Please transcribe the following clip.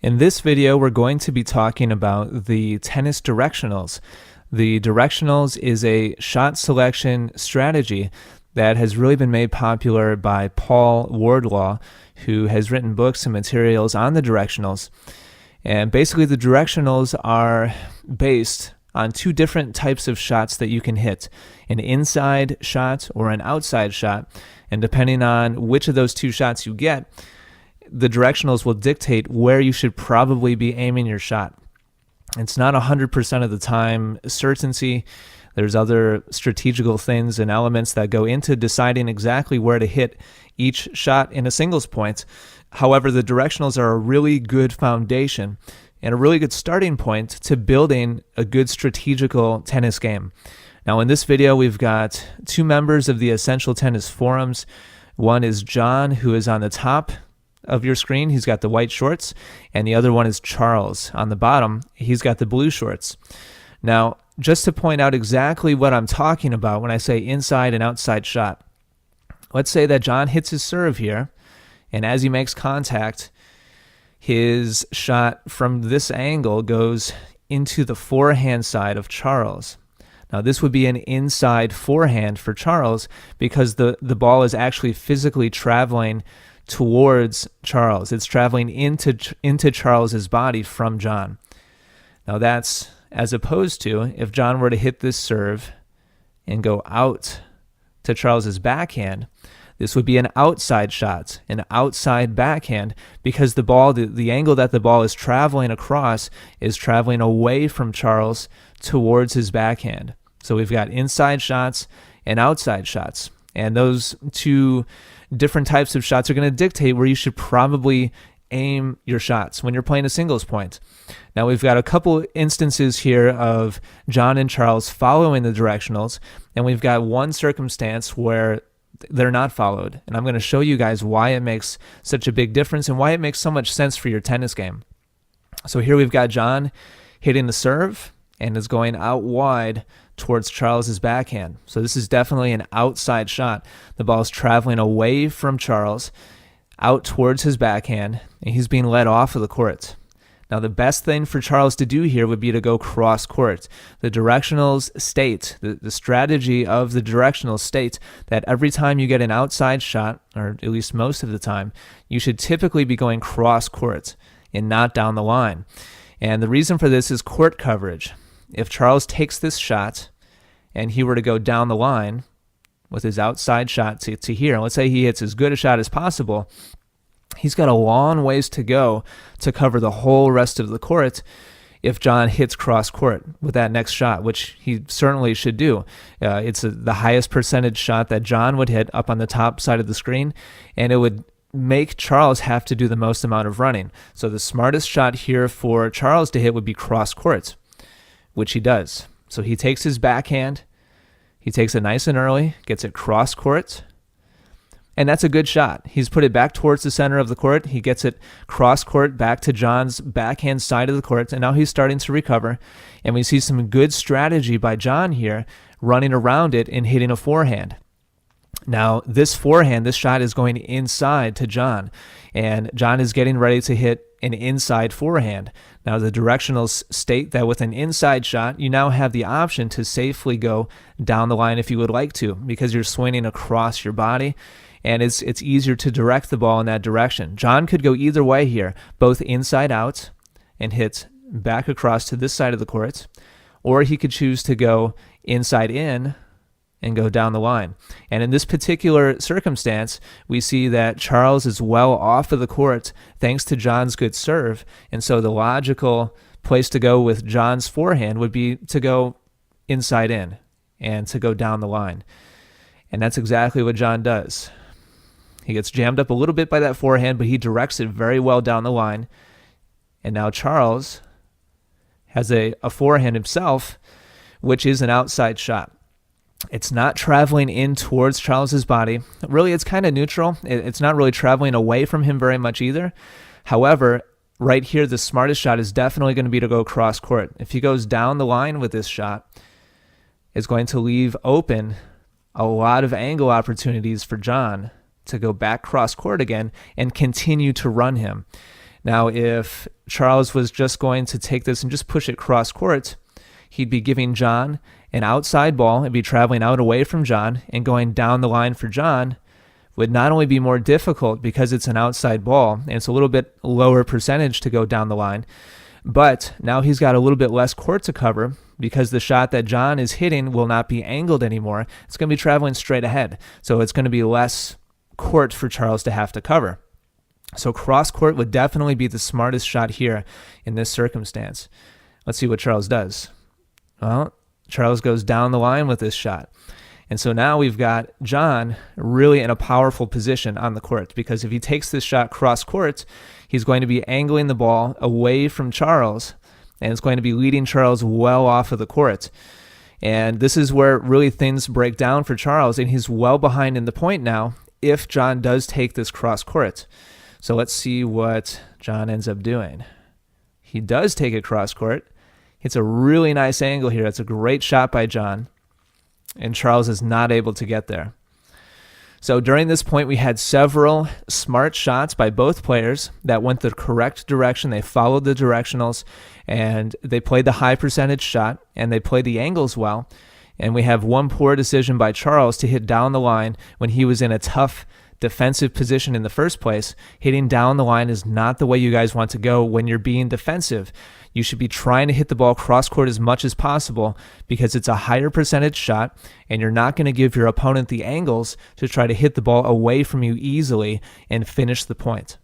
In this video, we're going to be talking about the tennis directionals. The directionals is a shot selection strategy that has really been made popular by Paul Wardlaw, who has written books and materials on the directionals. And basically, the directionals are based on two different types of shots that you can hit, an inside shot or an outside shot. And depending on which of those two shots you get, the directionals will dictate where you should probably be aiming your shot. It's not 100% of the time certainty. There's other strategical things and elements that go into deciding exactly where to hit each shot in a singles point. However, the directionals are a really good foundation and a really good starting point to building a good strategical tennis game. Now, in this video, we've got two members of the Essential Tennis Forums. One is John, who is on the top of your screen. He's got the white shorts, and the other one is Charles on the bottom. He's got the blue shorts. Now, just to point out exactly what I'm talking about when I say inside and outside shot, let's say that John hits his serve here, and as he makes contact, his shot from this angle goes into the forehand side of Charles. Now, this would be an inside forehand for Charles because the ball is actually physically traveling towards Charles. It's traveling into Charles's body from John. Now, that's as opposed to if John were to hit this serve and go out to Charles's backhand, this would be an outside shot, an outside backhand, because the ball, the angle that the ball is traveling across is traveling away from Charles towards his backhand. So we've got inside shots and outside shots. And those two different types of shots are going to dictate where you should probably aim your shots when you're playing a singles point. Now, we've got a couple instances here of John and Charles following the directionals, and we've got one circumstance where they're not followed. And I'm going to show you guys why it makes such a big difference and why it makes so much sense for your tennis game. So here we've got John hitting the serve and is going out wide towards Charles's backhand. So this is definitely an outside shot. The ball is traveling away from Charles out towards his backhand, and he's being led off of the court. Now, the best thing for Charles to do here would be to go cross court. The directionals state, the strategy of the directionals state that every time you get an outside shot, or at least most of the time, you should typically be going cross court and not down the line. And the reason for this is court coverage. If Charles takes this shot and he were to go down the line with his outside shot to here, let's say he hits as good a shot as possible, he's got a long ways to go to cover the whole rest of the court if John hits cross court with that next shot, which he certainly should do. It's the highest percentage shot that John would hit up on the top side of the screen, and it would make Charles have to do the most amount of running. So the smartest shot here for Charles to hit would be cross court, which he does. So he takes his backhand, he takes it nice and early, gets it cross court, and that's a good shot. He's put it back towards the center of the court. He gets it cross court back to John's backhand side of the court, and now he's starting to recover. And we see some good strategy by John here, running around it and hitting a forehand. Now, this forehand, this shot is going inside to John, and John is getting ready to hit an inside forehand. Now, the directionals state that with an inside shot, you now have the option to safely go down the line if you would like to, because you're swinging across your body, and it's easier to direct the ball in that direction. John could go either way here, both inside out and hit back across to this side of the court, or he could choose to go inside in and go down the line. And in this particular circumstance, we see that Charles is well off of the court thanks to John's good serve. And so the logical place to go with John's forehand would be to go inside in and to go down the line. And that's exactly what John does. He gets jammed up a little bit by that forehand, but he directs it very well down the line. And now Charles has a forehand himself, which is an outside shot. It's not traveling in towards Charles's body. Really, it's kind of neutral. It's not really traveling away from him very much either. However, right here, the smartest shot is definitely going to be to go cross court. If he goes down the line with this shot, it's going to leave open a lot of angle opportunities for John to go back cross court again and continue to run him. Now, if Charles was just going to take this and just push it cross court, he'd be giving John an outside ball and be traveling out away from John, and going down the line for John would not only be more difficult because it's an outside ball and it's a little bit lower percentage to go down the line, but now he's got a little bit less court to cover because the shot that John is hitting will not be angled anymore. It's going to be traveling straight ahead. So it's going to be less court for Charles to have to cover. So cross court would definitely be the smartest shot here in this circumstance. Let's see what Charles does. Well, Charles goes down the line with this shot. And so now we've got John really in a powerful position on the court, because if he takes this shot cross court, he's going to be angling the ball away from Charles, and it's going to be leading Charles well off of the court. And this is where really things break down for Charles, and he's well behind in the point now if John does take this cross court. So let's see what John ends up doing. He does take it cross court. It's a really nice angle here. It's a great shot by John, and Charles is not able to get there. So during this point, we had several smart shots by both players that went the correct direction. They followed the directionals, and they played the high percentage shot, and they played the angles well. And we have one poor decision by Charles to hit down the line when he was in a tough defensive position in the first place. Hitting down the line is not the way you guys want to go when you're being defensive. You should be trying to hit the ball cross court as much as possible because it's a higher percentage shot, and you're not going to give your opponent the angles to try to hit the ball away from you easily and finish the point.